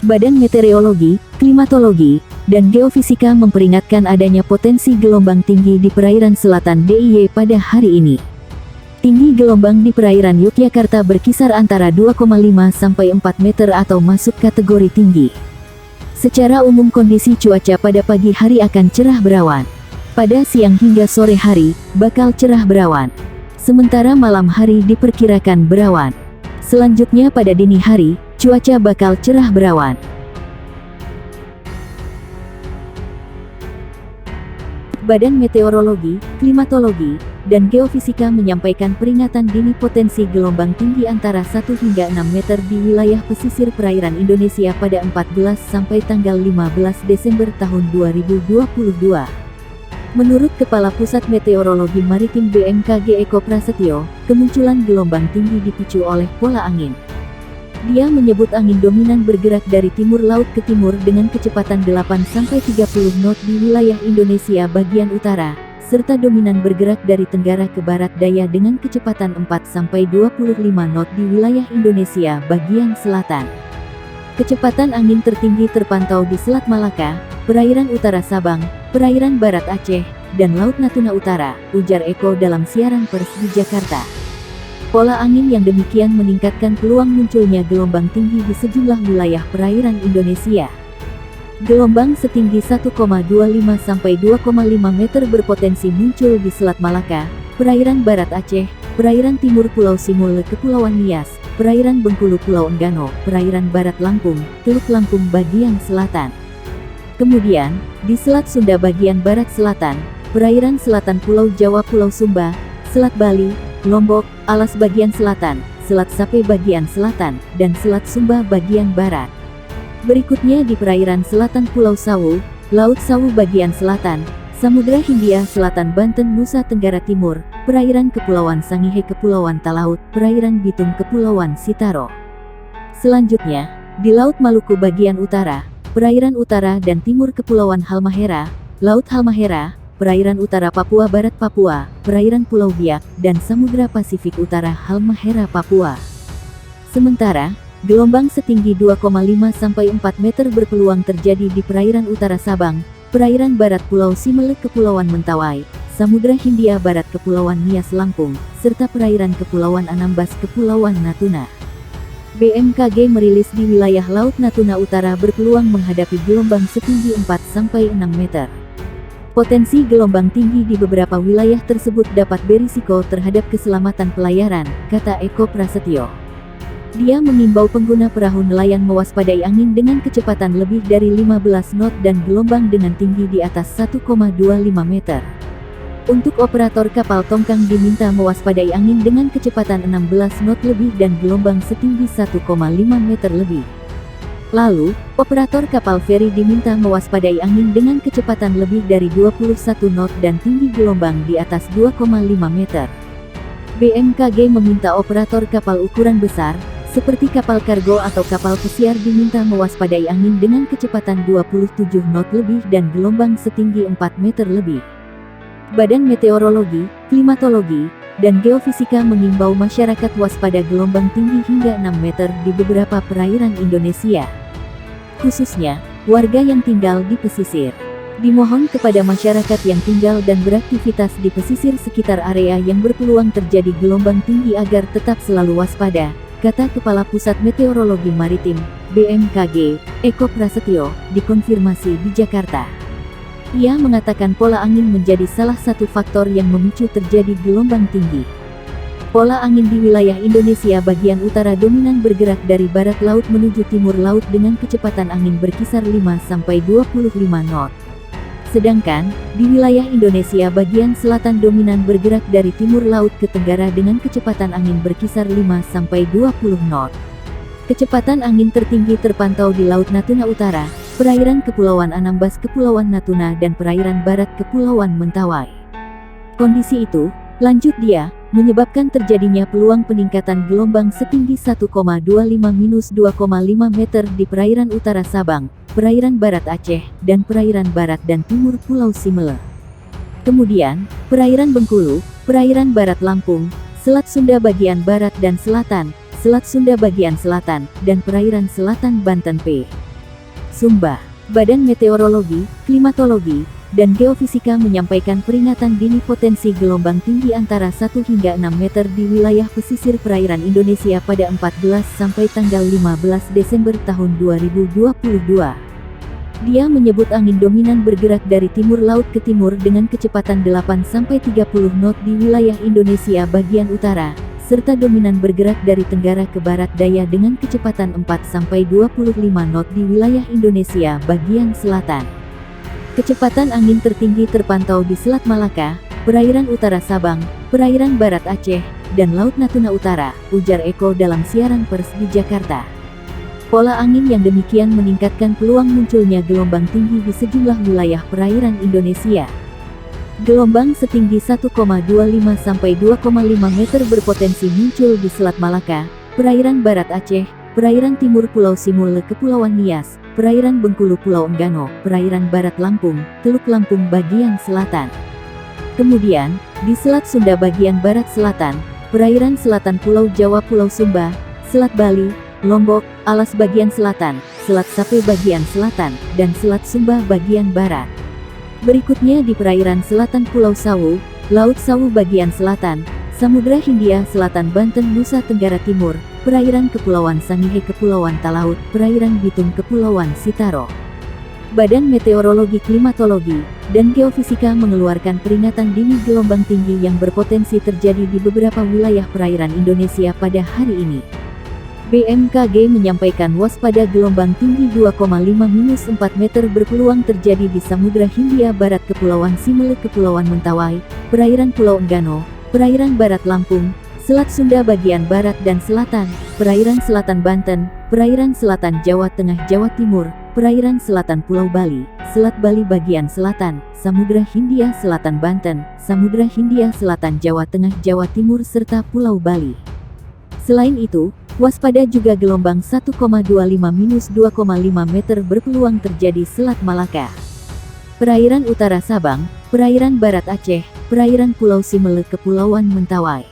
Badan Meteorologi, Klimatologi, dan Geofisika memperingatkan adanya potensi gelombang tinggi di perairan selatan DIY pada hari ini. Tinggi gelombang di perairan Yogyakarta berkisar antara 2,5 sampai 4 meter atau masuk kategori tinggi. Secara umum kondisi cuaca pada pagi hari akan cerah berawan. Pada siang hingga sore hari, bakal cerah berawan. Sementara malam hari diperkirakan berawan. Selanjutnya pada dini hari, cuaca bakal cerah berawan. Badan Meteorologi, Klimatologi, dan Geofisika menyampaikan peringatan dini potensi gelombang tinggi antara 1 hingga 6 meter di wilayah pesisir perairan Indonesia pada 14 sampai tanggal 15 Desember tahun 2022. Menurut Kepala Pusat Meteorologi Maritim BMKG Eko Prasetyo, kemunculan gelombang tinggi dipicu oleh pola angin. Dia menyebut angin dominan bergerak dari timur laut ke timur dengan kecepatan 8-30 knot di wilayah Indonesia bagian utara, serta dominan bergerak dari tenggara ke barat daya dengan kecepatan 4-25 knot di wilayah Indonesia bagian selatan. Kecepatan angin tertinggi terpantau di Selat Malaka, perairan utara Sabang, perairan barat Aceh, dan Laut Natuna Utara, ujar Eko dalam siaran pers di Jakarta. Pola angin yang demikian meningkatkan peluang munculnya gelombang tinggi di sejumlah wilayah perairan Indonesia. Gelombang setinggi 1,25 sampai 2,5 meter berpotensi muncul di Selat Malaka, perairan barat Aceh, perairan timur Pulau Simule Kepulauan Nias, perairan Bengkulu Pulau Enggano, perairan barat Lampung, Teluk Lampung bagian selatan. Kemudian, di Selat Sunda bagian barat selatan, perairan selatan Pulau Jawa Pulau Sumba, Selat Bali, Lombok, Alas bagian selatan, Selat Sape bagian selatan, dan Selat Sumba bagian barat. Berikutnya di perairan selatan Pulau Sawu, Laut Sawu bagian selatan, Samudra Hindia Selatan Banten Nusa Tenggara Timur, perairan Kepulauan Sangihe Kepulauan Talaut, perairan Bitung Kepulauan Sitaro. Selanjutnya, di Laut Maluku bagian utara, perairan utara dan timur Kepulauan Halmahera, Laut Halmahera, perairan utara Papua Barat Papua, perairan Pulau Biak, dan Samudra Pasifik Utara Halmahera Papua. Sementara, gelombang setinggi 2,5 sampai 4 meter berpeluang terjadi di perairan utara Sabang, perairan barat Pulau Simele Kepulauan Mentawai, Samudra Hindia Barat Kepulauan Nias Lampung, serta perairan Kepulauan Anambas Kepulauan Natuna. BMKG merilis di wilayah Laut Natuna Utara berpeluang menghadapi gelombang setinggi 4 sampai 6 meter. Potensi gelombang tinggi di beberapa wilayah tersebut dapat berisiko terhadap keselamatan pelayaran, kata Eko Prasetyo. Dia mengimbau pengguna perahu nelayan mewaspadai angin dengan kecepatan lebih dari 15 knot dan gelombang dengan tinggi di atas 1,25 meter. Untuk operator kapal tongkang diminta mewaspadai angin dengan kecepatan 16 knot lebih dan gelombang setinggi 1,5 meter lebih. Lalu, operator kapal feri diminta mewaspadai angin dengan kecepatan lebih dari 21 knot dan tinggi gelombang di atas 2,5 meter. BMKG meminta operator kapal ukuran besar, seperti kapal kargo atau kapal pesiar diminta mewaspadai angin dengan kecepatan 27 knot lebih dan gelombang setinggi 4 meter lebih. Badan Meteorologi, Klimatologi, dan Geofisika mengimbau masyarakat waspada gelombang tinggi hingga 6 meter di beberapa perairan Indonesia. Khususnya, warga yang tinggal di pesisir. Dimohon kepada masyarakat yang tinggal dan beraktivitas di pesisir sekitar area yang berpeluang terjadi gelombang tinggi agar tetap selalu waspada, kata Kepala Pusat Meteorologi Maritim, BMKG, Eko Prasetyo, dikonfirmasi di Jakarta. Ia mengatakan pola angin menjadi salah satu faktor yang memicu terjadi gelombang tinggi. Pola angin di wilayah Indonesia bagian utara dominan bergerak dari barat laut menuju timur laut dengan kecepatan angin berkisar 5-25 knot. Sedangkan, di wilayah Indonesia bagian selatan dominan bergerak dari timur laut ke tenggara dengan kecepatan angin berkisar 5-20 knot. Kecepatan angin tertinggi terpantau di Laut Natuna Utara, perairan Kepulauan Anambas Kepulauan Natuna dan perairan barat Kepulauan Mentawai. Kondisi itu, lanjut dia, menyebabkan terjadinya peluang peningkatan gelombang setinggi 1,25-2,5 meter di perairan utara Sabang, perairan barat Aceh, dan perairan barat dan timur Pulau Simele. Kemudian, perairan Bengkulu, perairan barat Lampung, Selat Sunda bagian barat dan selatan, Selat Sunda bagian selatan, dan perairan selatan Banten P. Sumba. Badan Meteorologi, Klimatologi, dan Geofisika menyampaikan peringatan dini potensi gelombang tinggi antara 1 hingga 6 meter di wilayah pesisir perairan Indonesia pada 14 sampai tanggal 15 Desember tahun 2022. Dia menyebut angin dominan bergerak dari timur laut ke timur dengan kecepatan 8 sampai 30 knot di wilayah Indonesia bagian utara, serta dominan bergerak dari tenggara ke barat daya dengan kecepatan 4 sampai 25 knot di wilayah Indonesia bagian selatan. Kecepatan angin tertinggi terpantau di Selat Malaka, perairan utara Sabang, perairan barat Aceh, dan Laut Natuna Utara, ujar Eko dalam siaran pers di Jakarta. Pola angin yang demikian meningkatkan peluang munculnya gelombang tinggi di sejumlah wilayah perairan Indonesia. Gelombang setinggi 1,25 sampai 2,5 meter berpotensi muncul di Selat Malaka, perairan barat Aceh, perairan timur Pulau Simule Kepulauan Nias, perairan Bengkulu Pulau Enggano, perairan barat Lampung, Teluk Lampung bagian selatan. Kemudian, di Selat Sunda bagian barat selatan, perairan selatan Pulau Jawa Pulau Sumba, Selat Bali, Lombok, Alas bagian selatan, Selat Sape bagian selatan, dan Selat Sumba bagian barat. Berikutnya di perairan selatan Pulau Sawu, Laut Sawu bagian selatan, Samudra Hindia Selatan Banten Nusa Tenggara Timur, perairan Kepulauan Sangihe Kepulauan Talaut, perairan Bitung Kepulauan Sitaro. Badan Meteorologi Klimatologi dan Geofisika mengeluarkan peringatan dini gelombang tinggi yang berpotensi terjadi di beberapa wilayah perairan Indonesia pada hari ini. BMKG menyampaikan waspada gelombang tinggi 2,5-4 meter berpeluang terjadi di Samudra Hindia Barat Kepulauan Simele Kepulauan Mentawai, perairan Pulau Enggano, perairan barat Lampung, Selat Sunda bagian barat dan selatan, perairan selatan Banten, perairan selatan Jawa Tengah Jawa Timur, perairan selatan Pulau Bali, Selat Bali bagian selatan, Samudra Hindia Selatan Banten, Samudra Hindia Selatan Jawa Tengah Jawa Timur serta Pulau Bali. Selain itu, waspada juga gelombang 1,25-2,5 meter berpeluang terjadi Selat Malaka, perairan utara Sabang, perairan barat Aceh, perairan Pulau Simele Kepulauan Mentawai.